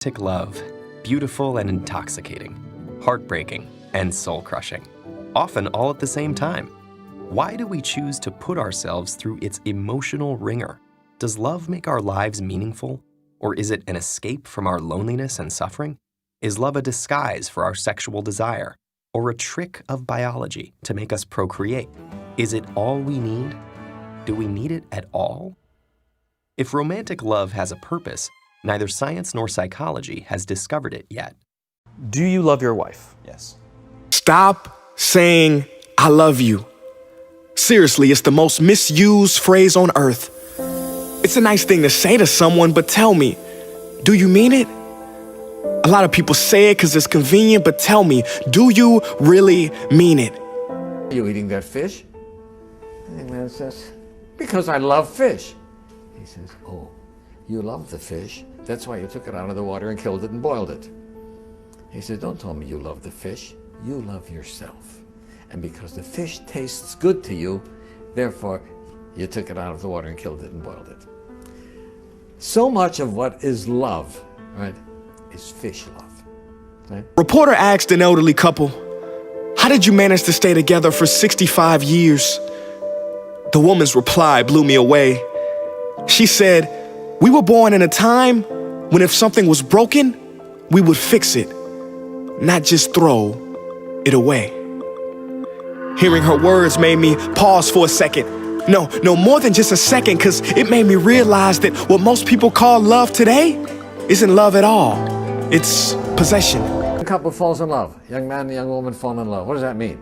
Romantic love, beautiful and intoxicating, heartbreaking and soul-crushing, often all at the same time. Why do we choose to put ourselves through its emotional ringer? Does love make our lives meaningful? Or is it an escape from our loneliness and suffering? Is love a disguise for our sexual desire? Or a trick of biology to make us procreate? Is it all we need? Do we need it at all? If romantic love has a purpose, neither science nor psychology has discovered it yet. Do you love your wife? Yes. Stop saying, I love you. Seriously, it's the most misused phrase on earth. It's a nice thing to say to someone, but tell me, do you mean it? A lot of people say it because it's convenient, but tell me, do you really mean it? Are you eating that fish? And the man says, because I love fish. He says, oh, you love the fish. That's why you took it out of the water and killed it and boiled it. He said, don't tell me you love the fish. You love yourself. And because the fish tastes good to you, therefore, you took it out of the water and killed it and boiled it. So much of what is love, right, is fish love. Right? Reporter asked an elderly couple, how did you manage to stay together for 65 years? The woman's reply blew me away. She said, we were born in a time when if something was broken, we would fix it, not just throw it away. Hearing her words made me pause for a second. No, more than just a second, because it made me realize that what most people call love today isn't love at all. It's possession. A couple falls in love. Young man and young woman fall in love. What does that mean?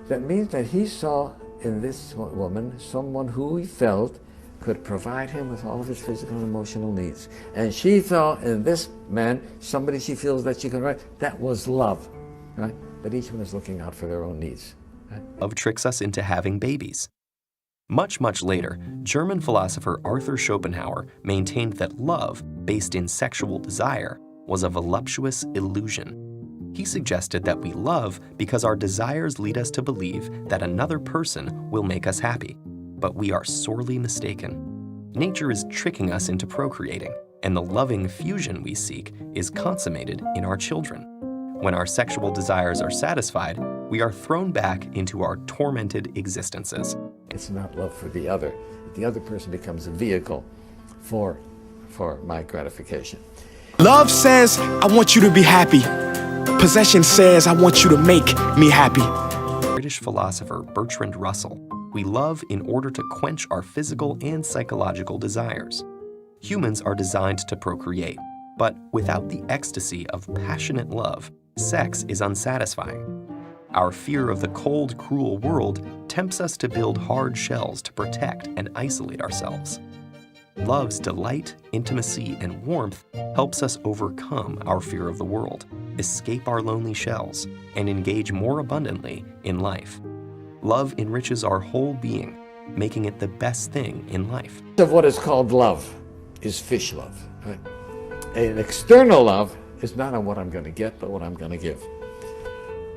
That means that he saw in this woman someone who he felt could provide him with all of his physical and emotional needs. And she saw in this man somebody she feels that she can write. That was love, right? But each one is looking out for their own needs. Right? Love tricks us into having babies. Much later, German philosopher Arthur Schopenhauer maintained that love, based in sexual desire, was a voluptuous illusion. He suggested that we love because our desires lead us to believe that another person will make us happy. But we are sorely mistaken. Nature is tricking us into procreating, and the loving fusion we seek is consummated in our children. When our sexual desires are satisfied, we are thrown back into our tormented existences. It's not love for the other. The other person becomes a vehicle for my gratification. Love says, I want you to be happy. Possession says, I want you to make me happy. British philosopher Bertrand Russell, we love in order to quench our physical and psychological desires. Humans are designed to procreate, but without the ecstasy of passionate love, sex is unsatisfying. Our fear of the cold, cruel world tempts us to build hard shells to protect and isolate ourselves. Love's delight, intimacy, and warmth helps us overcome our fear of the world, escape our lonely shells, and engage more abundantly in life. Love enriches our whole being, making it the best thing in life. Of what is called love is fish love. Right? An external love is not on what I'm going to get, but what I'm going to give.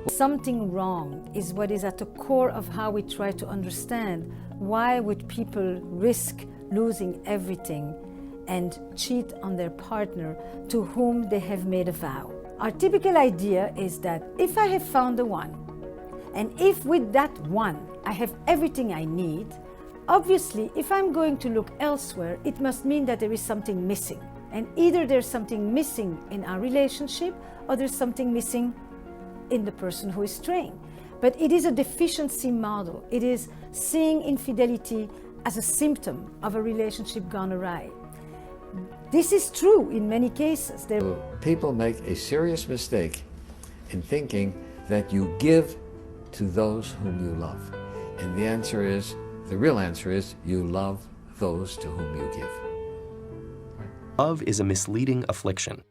Something wrong is what is at the core of how we try to understand why would people risk losing everything and cheat on their partner to whom they have made a vow. Our typical idea is that if I have found the one, and if with that one I have everything I need, obviously if I'm going to look elsewhere, it must mean that there is something missing. And either there's something missing in our relationship or there's something missing in the person who is straying. But it is a deficiency model. It is seeing infidelity as a symptom of a relationship gone awry. This is true in many cases. People make a serious mistake in thinking that you give to those whom you love. And the real answer is, you love those to whom you give. Love is a misleading affliction.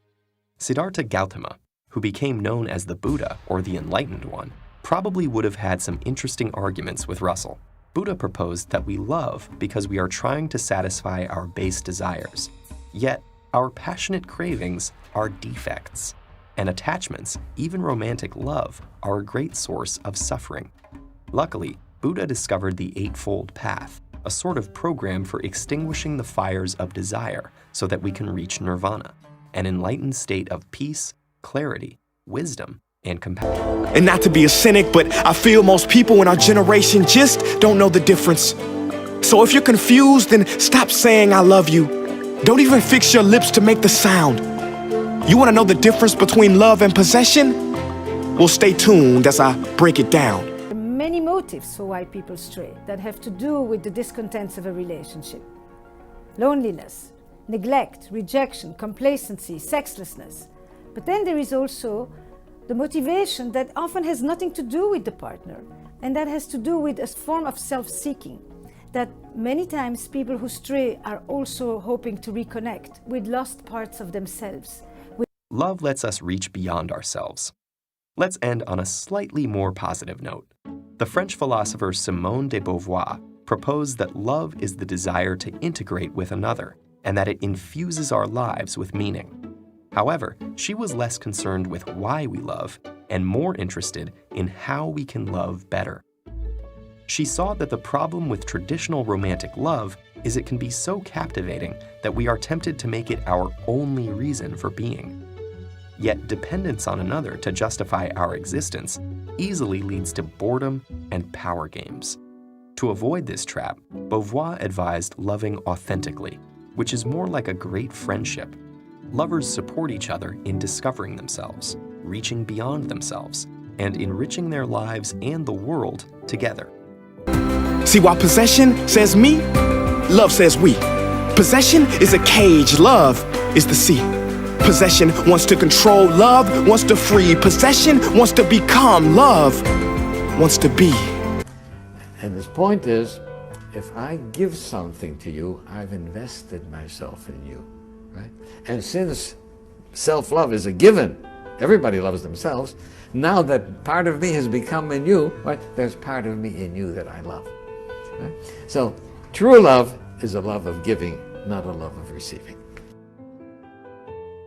Siddhartha Gautama, who became known as the Buddha or the Enlightened One, probably would have had some interesting arguments with Russell. Buddha proposed that we love because we are trying to satisfy our base desires. Yet, our passionate cravings are defects. And attachments, even romantic love, are a great source of suffering. Luckily, Buddha discovered the Eightfold Path, a sort of program for extinguishing the fires of desire so that we can reach nirvana. an enlightened state of peace, clarity, wisdom, and compassion. And not to be a cynic, but I feel most people in our generation just don't know the difference. So if you're confused, then stop saying I love you. Don't even fix your lips to make the sound. You want to know the difference between love and possession? Well, stay tuned as I break it down. There are many motives for why people stray that have to do with the discontents of a relationship. Loneliness, neglect, rejection, complacency, sexlessness. But then there is also the motivation that often has nothing to do with the partner, and that has to do with a form of self-seeking. That many times people who stray are also hoping to reconnect with lost parts of themselves. Love lets us reach beyond ourselves. Let's end on a slightly more positive note. The French philosopher Simone de Beauvoir proposed that love is the desire to integrate with another, and that it infuses our lives with meaning. However, she was less concerned with why we love and more interested in how we can love better. She saw that the problem with traditional romantic love is it can be so captivating that we are tempted to make it our only reason for being. Yet dependence on another to justify our existence easily leads to boredom and power games. To avoid this trap, Beauvoir advised loving authentically, which is more like a great friendship. Lovers support each other in discovering themselves, reaching beyond themselves, and enriching their lives and the world together. See, while possession says me, love says we. Possession is a cage, love is the sea. Possession wants to control, love wants to free. Possession wants to become, love wants to be. And his point is, if I give something to you, I've invested myself in you, right? And since self-love is a given, everybody loves themselves, now that part of me has become in you, right? There's part of me in you that I love. Right? So true love is a love of giving, not a love of receiving.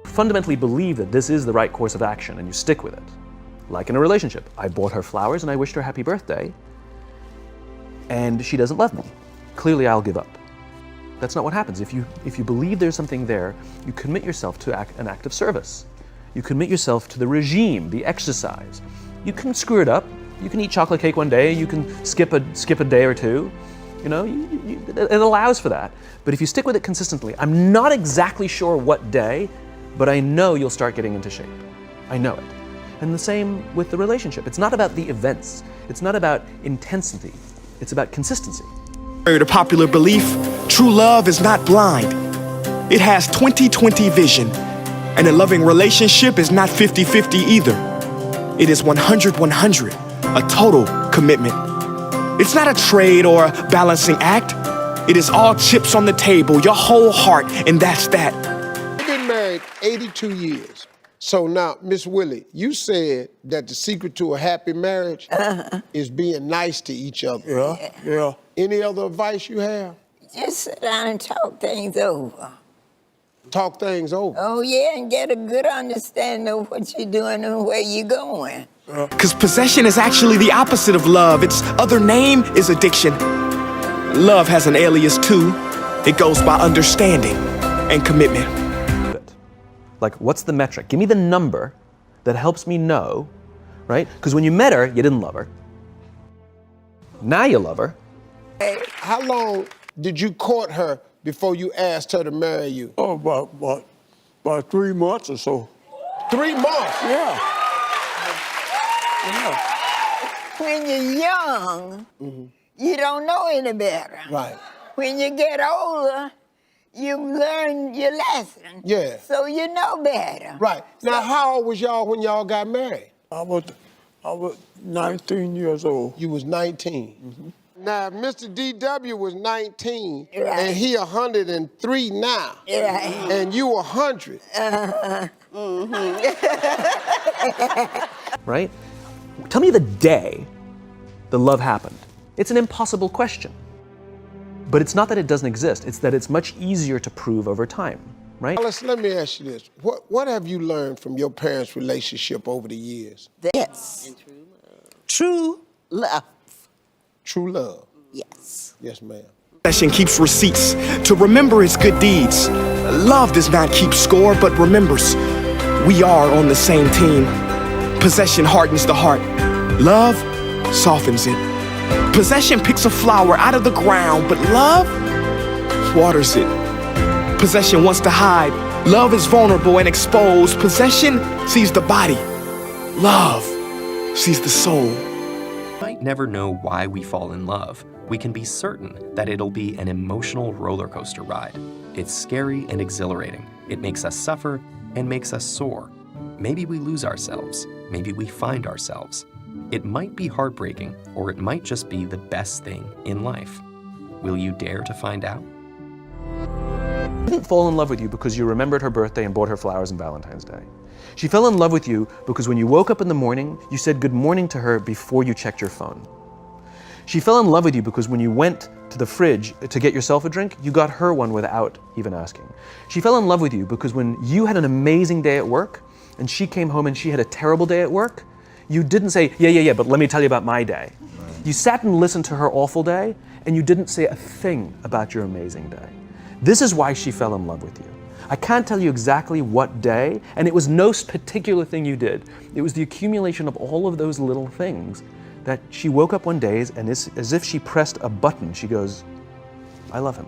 Fundamentally believe that this is the right course of action and you stick with it. Like in a relationship, I bought her flowers and I wished her happy birthday, and she doesn't love me. Clearly I'll give up. That's not what happens. If you believe there's something there, you commit yourself to an act of service. You commit yourself to the regime, the exercise. You can screw it up. You can eat chocolate cake one day, you can skip a day or two. You know, it allows for that. But if you stick with it consistently, I'm not exactly sure what day, but I know you'll start getting into shape. I know it. And the same with the relationship. It's not about the events. It's not about intensity. It's about consistency. The popular belief, true love is not blind. It has 20/20 vision. And a loving relationship is not 50/50 either. It is 100/100, a total commitment. It's not a trade or a balancing act. It is all chips on the table, your whole heart, and that's that. I've been married 82 years. So now, Miss Willie, you said that the secret to a happy marriage is being nice to each other. Yeah. Any other advice you have? Just sit down and talk things over. Talk things over. Oh, yeah, and get a good understanding of what you're doing and where you're going. Because possession is actually the opposite of love. Its other name is addiction. Love has an alias too. It goes by understanding and commitment. Like, what's the metric? Give me the number that helps me know, right? Because when you met her, you didn't love her. Now you love her. How long did you court her before you asked her to marry you? Oh, about 3 months or so. 3 months? Yeah. When you're young, you don't know any better. Right. When you get older, you learn your lesson. Yeah. So you know better. Right. Now, how old was y'all when y'all got married? I was 19 years old. You was 19. Now, Mr. DW was 19, Right. and he 103 now. Right. And you 100. Right? Tell me the day the love happened. It's an impossible question. But it's not that it doesn't exist, it's that it's much easier to prove over time, right? Alice, let me ask you this. What have you learned from your parents' relationship over the years? Yes. True love. True love. Yes. Yes, ma'am. Possession keeps receipts to remember its good deeds. Love does not keep score, but remembers. We are on the same team. Possession hardens the heart. Love softens it. Possession picks a flower out of the ground, but love waters it. Possession wants to hide. Love is vulnerable and exposed. Possession sees the body. Love sees the soul. We might never know why we fall in love. We can be certain that it'll be an emotional roller coaster ride. It's scary and exhilarating. It makes us suffer and makes us soar. Maybe we lose ourselves. Maybe we find ourselves. It might be heartbreaking, or it might just be the best thing in life. Will you dare to find out? She didn't fall in love with you because you remembered her birthday and bought her flowers on Valentine's Day. She fell in love with you because when you woke up in the morning, you said good morning to her before you checked your phone. She fell in love with you because when you went to the fridge to get yourself a drink, you got her one without even asking. She fell in love with you because when you had an amazing day at work and she came home and she had a terrible day at work, you didn't say, yeah, but let me tell you about my day. You sat and listened to her awful day and you didn't say a thing about your amazing day. This is why she fell in love with you. I can't tell you exactly what day, and it was no particular thing you did. It was the accumulation of all of those little things that she woke up one day and as if she pressed a button, she goes, I love him.